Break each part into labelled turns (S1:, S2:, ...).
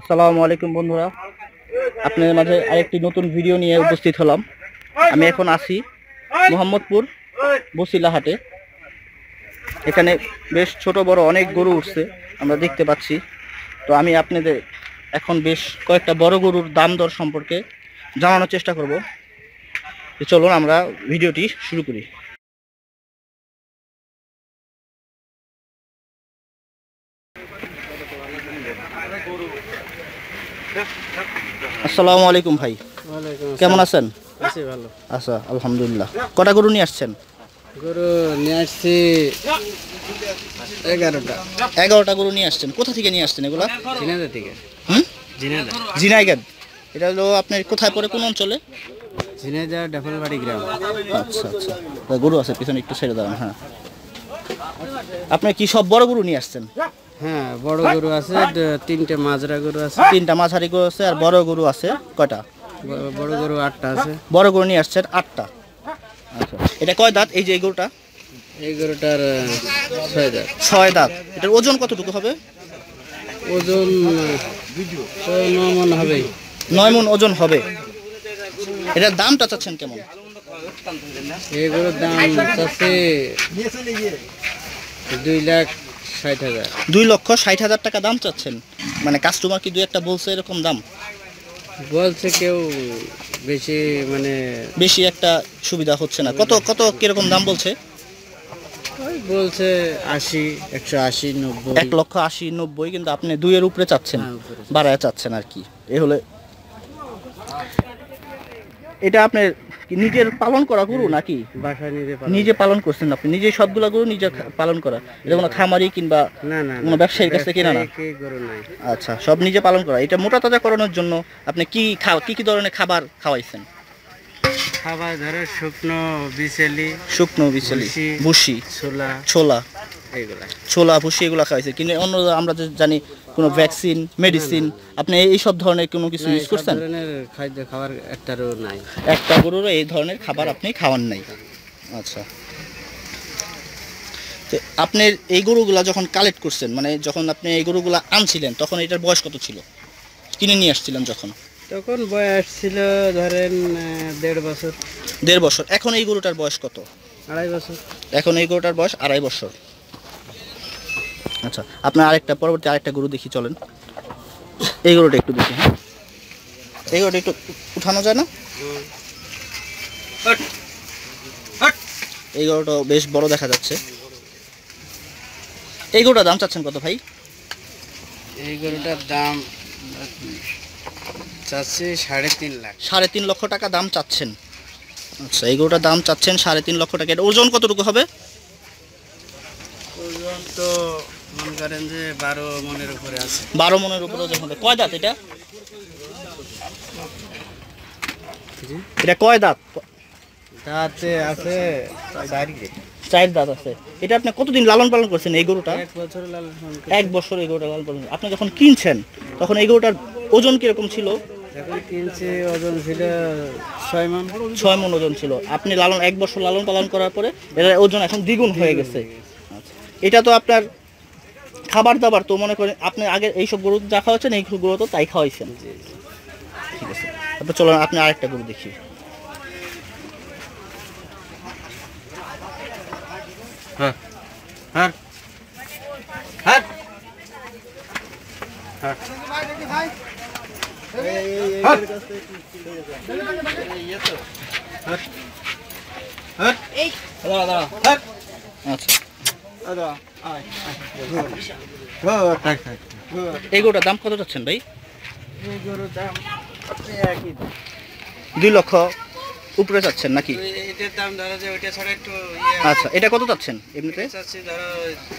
S1: আসসালামু আলাইকুম বন্ধুরা, আপনাদের মাঝে আরেকটি নতুন ভিডিও নিয়ে উপস্থিত হলাম। আমি এখন আছি মোহাম্মদপুর বসিলা হাটে। এখানে বেশ ছোট বড় অনেক গরু উঠছে আমরা দেখতে পাচ্ছি। তো আমি আপনাদের এখন বেশ কয়েকটা বড় গরুর দাম দর সম্পর্কে জানানোর চেষ্টা করব। চলুন আমরা ভিডিওটি শুরু করি। আসসালামু আলাইকুম ভাই, কেমন আছেন?
S2: আছি ভালো।
S1: আচ্ছা, আলহামদুলিল্লাহ। কটা গরু নিয়ে আসছেন?
S2: গরু নিয়ে আসছি 11টা।
S1: 11টা গরু নিয়ে আসছেন। কোথা থেকে নিয়ে আসছেন এগুলা?
S2: ঝিনাইদহ থেকে। ঝিনাইদহ।
S1: ঝিনাইগাদ। এটা হলো আপনার কোথায় পড়ে, কোন অঞ্চলে?
S2: ঝিনাইদহ ডাফলবাড়ি গ্রাম।
S1: আচ্ছা আচ্ছা, গরু আছে পিছনে, একটু ছেড়ে দাঁড়ান। হ্যাঁ, আপনি কি সব বড় গরু নিয়ে আসছেন?
S2: হ্যাঁ, বড় গরু আছে, 3টে মাজরা গরু আছে।
S1: 3টা মাঝারি গরু আছে, আর বড় গরু আছে কয়টা?
S2: বড় গরু 8টা আছে।
S1: বড় গরু নিয়ে আসছেন 8টা। আচ্ছা, এটা কয় দাঁত এই যে এই গরুটা?
S2: এই গরুটার 6 দাঁত।
S1: 6 দাঁত। এটার ওজন কতটুকু হবে?
S2: ওজন 9 মণ হবে।
S1: 9 মণ ওজন হবে। এটার দামটা চাচ্ছেন কেমন?
S2: এই গরুর দাম চাচ্ছে 2,60,000।
S1: 2,60,000 টাকা দাম চাচ্ছেন। মানে কাস্টমার কি 2-1টা বলছে এরকম দাম?
S2: বলছে কেউ বেশি, মানে
S1: বেশি একটা সুবিধা হচ্ছে না। কত কত কিরকম দাম বলছে?
S2: ওই বলছে 80, 180, 90।
S1: 1,80,000, 90, কিন্তু আপনি 2-এর উপরে চাচ্ছেন,
S2: হ্যাঁ, উপরে।
S1: বাড়ায় চাচ্ছেন আর কি। এ হলে এটা আপনার কি নিজের পালন করা গরু নাকি?
S2: বাসায়
S1: নিজে পালন করছেন আপনি? নিজে সবগুলা গরু নিজে পালন করা? এটা কোনো খামারি কিংবা
S2: না না
S1: কোনো ব্যবসায়ীর কাছ থেকে কেনা না?
S2: গরু নাই।
S1: আচ্ছা, সব নিজে পালন করা। এটা মোটা তাজা করানোর জন্য আপনি কি ধরনের খাবার খাওয়াইছেন?
S2: খাবার ধরে শুকনো বিচেলি,
S1: শুকনো বিচেলি, ভুসি,
S2: ছোলা,
S1: ছোলা,
S2: এইগুলা।
S1: ছোলা ভুসি এগুলো খাওয়াইছে। কিন্তু অন্য আমরা যে জানি কোনো ভ্যাকসিন, মেডিসিন, আপনি এই সব ধরনের কোনো কিছু ইউজ করছেন?
S2: ধরনের খাদ্য খাবার একটারও নাই।
S1: একটা গরুরও এই ধরনের খাবার আপনি খাওয়ান নাই। আচ্ছা, তো আপনার এই গরুগুলা যখন কালেক্ট করছেন, মানে যখন আপনি এই গরুগুলা আনছিলেন, তখন এটার বয়স কত ছিল কিনে নিয়ে আসছিলেন যখন?
S2: তখন বয়স ছিল ধরেন 1.5 বছর।
S1: 1.5 বছর। এখন এই গরুটার বয়স কত?
S2: 2.5 বছর।
S1: এখন এই গরুটার বয়স 2.5 বছর। আচ্ছা, আপনার পরবর্তী আরেকটা গরু দেখি, চলেন। এই গরুটা একটু দেখি। হ্যাঁ, এই গরুটা একটু উঠানো যায় না? এই গরুটা বেশ বড় দেখা যাচ্ছে। এই গরুটার দাম চাচ্ছেন কত ভাই?
S2: এই গরুটার দাম চাচ্ছে 3.5 লাখ।
S1: 3.5 লক্ষ টাকা দাম চাচ্ছেন। আচ্ছা, এই গরুটার দাম চাচ্ছেন 3.5 লক্ষ টাকা। এটা ওজন কতটুকু হবে?
S2: ওজন তো মনে করেন যে 12 মণের উপরে আছে।
S1: 12 মণের উপরে ওজন হবে। কয় দাঁত এটা? এটা কয় দাঁত?
S2: দাঁতে আছে
S1: 4 দাঁত আছে। এটা আপনি কতদিন লালন পালন করছেন এই গরুটা?
S2: 1 বছর লালন পালন।
S1: 1 বছর এই গরুটা লালন পালন। আপনি যখন কিনছেন তখন এই গরুটার ওজন কিরকম ছিল?
S2: এখন কিনছে ওজন ছিল 6 মণ।
S1: 6 মণ ওজন ছিল। আপনি 1 বছর লালন পালন করার পরে এর ওজন এখন দ্বিগুণ হয়ে গেছে। আচ্ছা, এটা তো আপনার খাবার দাবার তো মনে করেন আপনি আগে এইসব গরু যা খাওয়াচ্ছেন এই গরু তো তাই খাওয়াইছেন। ঠিক আছে, তারপর চলুন আপনি আরেকটা গরু দেখি।
S2: হ্যাঁ হ্যাঁ হ্যাঁ
S1: আচ্ছা, এই গরুটার দাম কত চাচ্ছেন ভাই? 2 লক্ষ উপরে চাচ্ছেন নাকি?
S2: এটার দাম ধরো যে ওইটা ছাড়া একটু
S1: আচ্ছা, এটা কত চাচ্ছেন এমনিতে?
S2: চাচ্ছি ধরো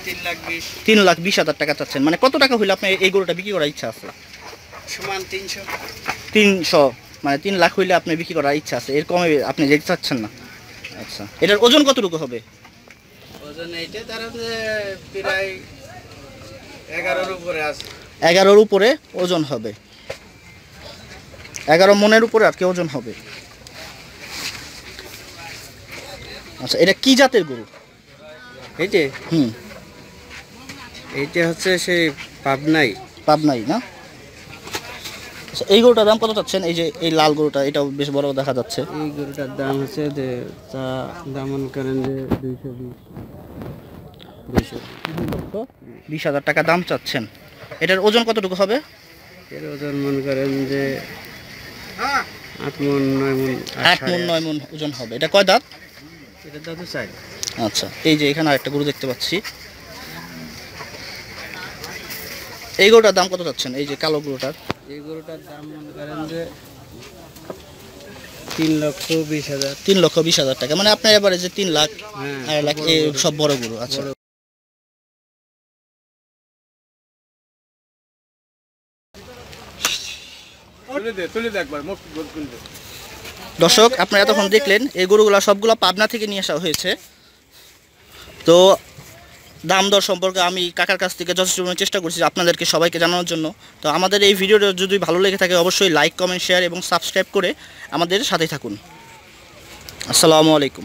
S2: 3,20,000।
S1: 3,20,000 টাকা চাচ্ছেন। মানে কত টাকা হইলে আপনি এই গরুটা বিক্রি করার ইচ্ছা আছে?
S2: সমান 300।
S1: 300, মানে 3 লাখ হইলে আপনি বিক্রি করার ইচ্ছা আছে, এর কমে আপনি যেতে চাচ্ছেন না। আচ্ছা, এটার ওজন কতটুকু হবে?
S2: ওজন এইটা ধরো যে প্রায় 11-র উপরে আছে।
S1: 11-র উপরে ওজন হবে। 11 মণের উপরে আর কি ওজন হবে। আচ্ছা, এটা কি জাতের গরু?
S2: এইটা এইটা হচ্ছে সেই পাবনাই।
S1: পাবনাই না? আচ্ছা, এই গরুটার দাম কত চাচ্ছেন? এই যে এই লাল গরুটা, এটাও বেশ বড় দেখা যাচ্ছে।
S2: এই গরুটার দাম হচ্ছে যে চা দাম মনে করেন যে 220
S1: 2,20,000 টাকা দাম চাচ্ছেন। এটার ওজন কতটুকু হবে?
S2: এর ওজন মনে করেন যে 8 মন 9 মন
S1: 8 মণ 9 মণ ওজন হবে। এটা কয় দাঁত?
S2: এটা দাম তো চাই।
S1: আচ্ছা, এই যে এখানে আরেকটা গরু দেখতে পাচ্ছি। এই গরুটার দাম কত চাচ্ছেন? এই যে কালো গরুটার।
S2: এই গরুটার দাম মনে করেন যে 3,20,000।
S1: 3,20,000 টাকা, মানে আপনার এবারে যে 3 লাখ
S2: হ্যাঁ
S1: 2.5 লাখ এই সব বড় গরু। আচ্ছা, দর্শক আপনারা এতক্ষণ দেখলেন এই গরুগুলা সবগুলো পাবনা থেকে নিয়ে আসা হয়েছে। তো দাম দর সম্পর্কে আমি কাকার কাছ থেকে যথেষ্ট পরিমাণে চেষ্টা করছি আপনাদেরকে সবাইকে জানানোর জন্য। তো আমাদের এই ভিডিওটা যদি ভালো লেগে থাকে অবশ্যই লাইক, কমেন্ট, শেয়ার এবং সাবস্ক্রাইব করে আমাদের সাথেই থাকুন। আসসালামু আলাইকুম।